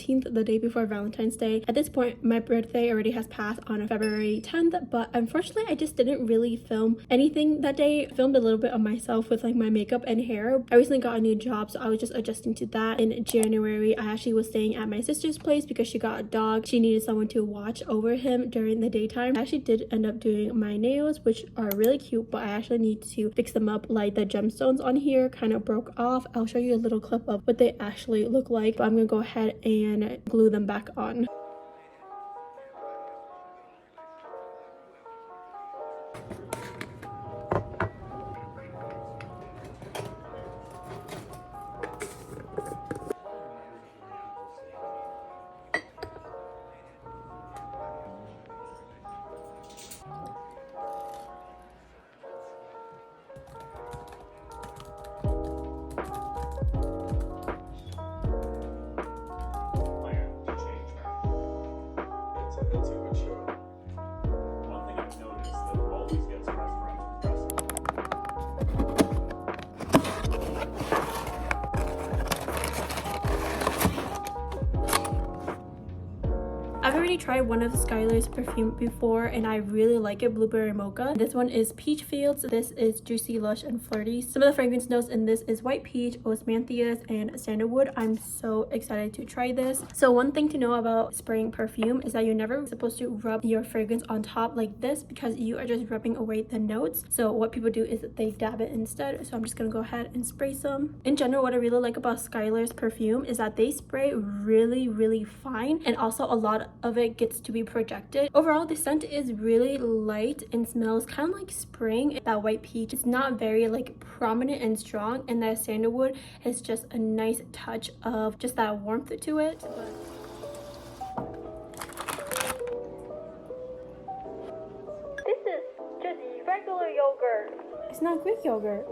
19th, the day before Valentine's Day. At this point, my birthday already has passed on February 10th, but unfortunately I just didn't really film anything that day. I filmed a little bit of myself with like my makeup and hair. I recently got a new job, so I was just adjusting to that. In January, I actually was staying at my sister's place because she got a dog. She needed someone to watch over him during the daytime. I actually did end up doing my nails, which are really cute, but I actually need to fix them up. Like the gemstones on here kind of broke off. I'll show you a little clip of what they actually look like, but I'm gonna go ahead and glue them back on. I've already tried one of Skylar's perfume before and I really like it, Blueberry Mocha. This one is Peach Fields. This is Juicy, Lush, and Flirty. Some of the fragrance notes in this is White Peach, Osmanthus, and Sandalwood. I'm so excited to try this. So one thing to know about spraying perfume is that you're never supposed to rub your fragrance on top like this because you are just rubbing away the notes. So what people do is that they dab it instead. So I'm just gonna go ahead and spray some. In general, what I really like about Skylar's perfume is that they spray really fine, and also a lot of it gets to be projected. Overall, the scent is really light and smells kind of like spring. That White Peach is not very like prominent and strong, and that Sandalwood is just a nice touch of just that warmth to it. This is just regular yogurt. It's not Greek yogurt.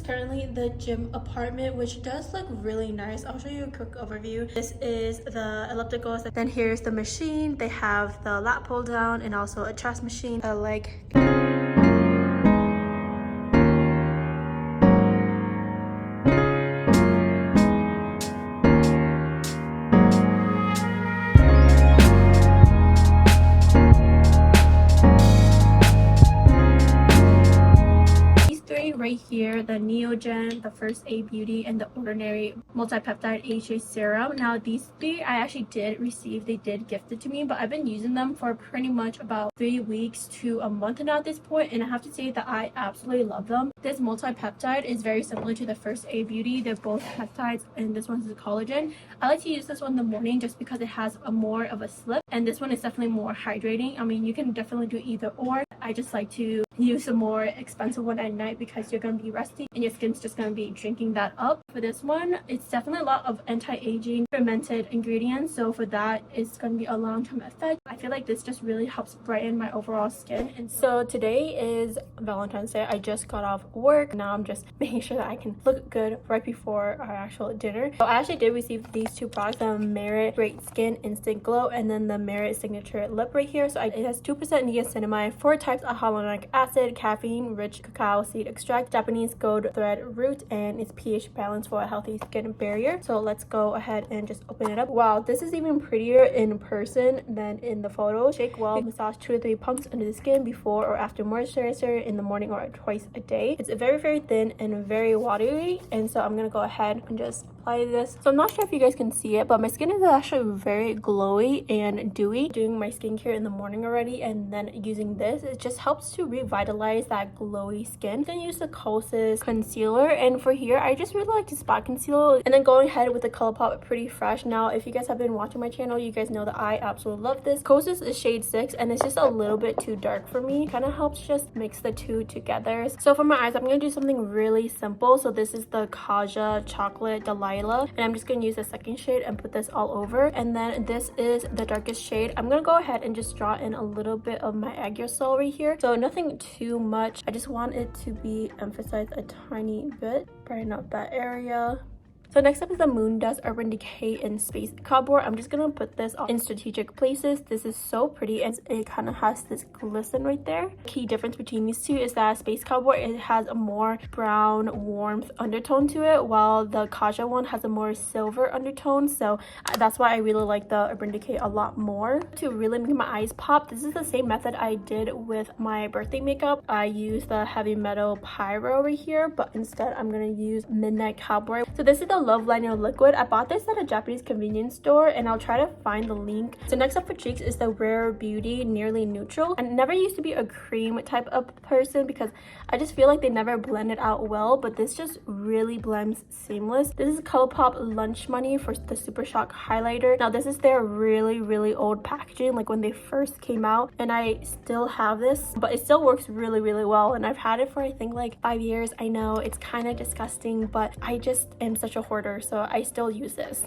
Currently the gym apartment, which does look really nice. I'll show you a quick overview. This is the ellipticals, then here's the machine. They have the lat pull down and also a chest machine, a leg. Right here, the Neogen, the First Aid Beauty, and the Ordinary Multi-Peptide AHA Serum. Now these three I actually did receive. They did gift it to me, but I've been using them for pretty much about 3 weeks to a month now at this point, and I have to say that I absolutely love them. This multi-peptide is very similar to the First Aid Beauty. They're both peptides, and this one's a collagen. I like to use this one in the morning just because it has a more of a slip, and this one is definitely more hydrating. I mean, you can definitely do either or. I just like to use a more expensive one at night because you're going to be resting and your skin's just going to be drinking that up. For this one, it's definitely a lot of anti-aging fermented ingredients, so for that it's going to be a long-term effect. I feel like this just really helps brighten my overall skin. And so today is Valentine's Day. I just got off work. Now I'm just making sure that I can look good right before our actual dinner. So I actually did receive these two products, the Merit Great Skin Instant Glow and then the Merit Signature Lip right here. So it has 2% niacinamide, 4 types of hyaluronic acid, caffeine rich cacao seed extract, Japanese gold thread root, and it's pH balanced for a healthy skin barrier. So let's go ahead and just open it up. Wow, this is even prettier in person than in the photo. Shake well, massage 2 to 3 pumps under the skin before or after moisturizer in the morning or twice a day. It's very thin and very watery, and so I'm gonna go ahead and just apply this. So I'm not sure if you guys can see it, but my skin is actually very glowy and dewy. Doing my skincare in the morning already and then using this, it just helps to revitalize that glowy skin. I'm gonna use the Kosas concealer, and for here I just really like to spot conceal, and then going ahead with the ColourPop Pretty Fresh. Now if you guys have been watching my channel, you guys know that I absolutely love this. Kosas is shade 6 and it's just a little bit too dark for me. Kind of helps just mix the two together. So for my eyes, I'm gonna do something really simple. So this is the Kaja Chocolate Delilah, and I'm just gonna use the second shade and put this all over. And then this is the darkest shade. I'm gonna go ahead and just draw in a little bit of my aerosol right here. So nothing too much. I just want it to be emphasized a tiny bit. Brighten up that area. So next up is the Moon Dust Urban Decay in Space Cardboard. I'm just gonna put this in strategic places. This is so pretty and it kind of has this glisten right there. Key difference between these two is that Space Cardboard, it has a more brown warmth undertone to it, while the Kaja one has a more silver undertone. So that's why I really like the Urban Decay a lot more. To really make my eyes pop, this is the same method I did with my birthday makeup. I used the Heavy Metal Pyro over here, but instead I'm gonna use Midnight Cowboy. So this is the Love Liner Liquid. I bought this at a Japanese convenience store and I'll try to find the link. So next up for cheeks is the Rare Beauty Nearly Neutral. I never used to be a cream type of person because I just feel like they never blended out well, but this just really blends seamless. This is ColourPop Lunch Money for the Super Shock highlighter. Now this is their really old packaging, like when they first came out, and I still have this, but it still works really well, and I've had it for I think like 5 years. I know it's kind of disgusting, but I just am such a hoarder, so I still use this.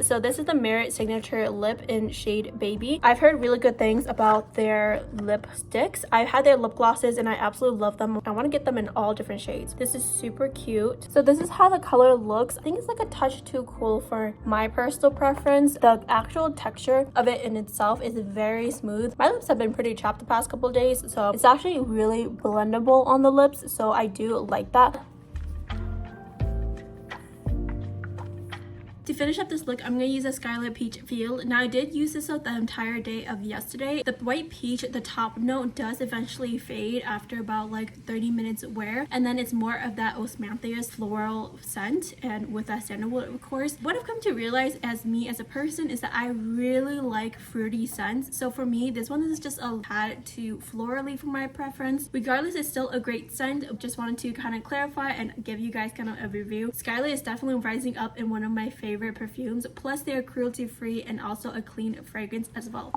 So this is the Merit Signature Lip in shade Baby. I've heard really good things about their lipsticks. I've had their lip glosses and I absolutely love them. I want to get them in all different shades. This is super cute. So this is how the color looks. I think it's like a touch too cool for my personal preference. The actual texture of it in itself is very smooth. My lips have been pretty chapped the past couple of days, so it's actually really blendable on the lips, so I do like that. To finish up this look, I'm going to use a Skylar Peach Field. Now, I did use this the entire day of yesterday. The white peach, the top note does eventually fade after about like 30 minutes wear. And then it's more of that Osmanthus floral scent and with that sandalwood, of course. What I've come to realize as me as a person is that I really like fruity scents. So for me, this one is just a tad too florally for my preference. Regardless, it's still a great scent. Just wanted to kind of clarify and give you guys kind of a review. Skylar is definitely rising up in one of my favorite perfumes, plus they're cruelty free and also a clean fragrance as well.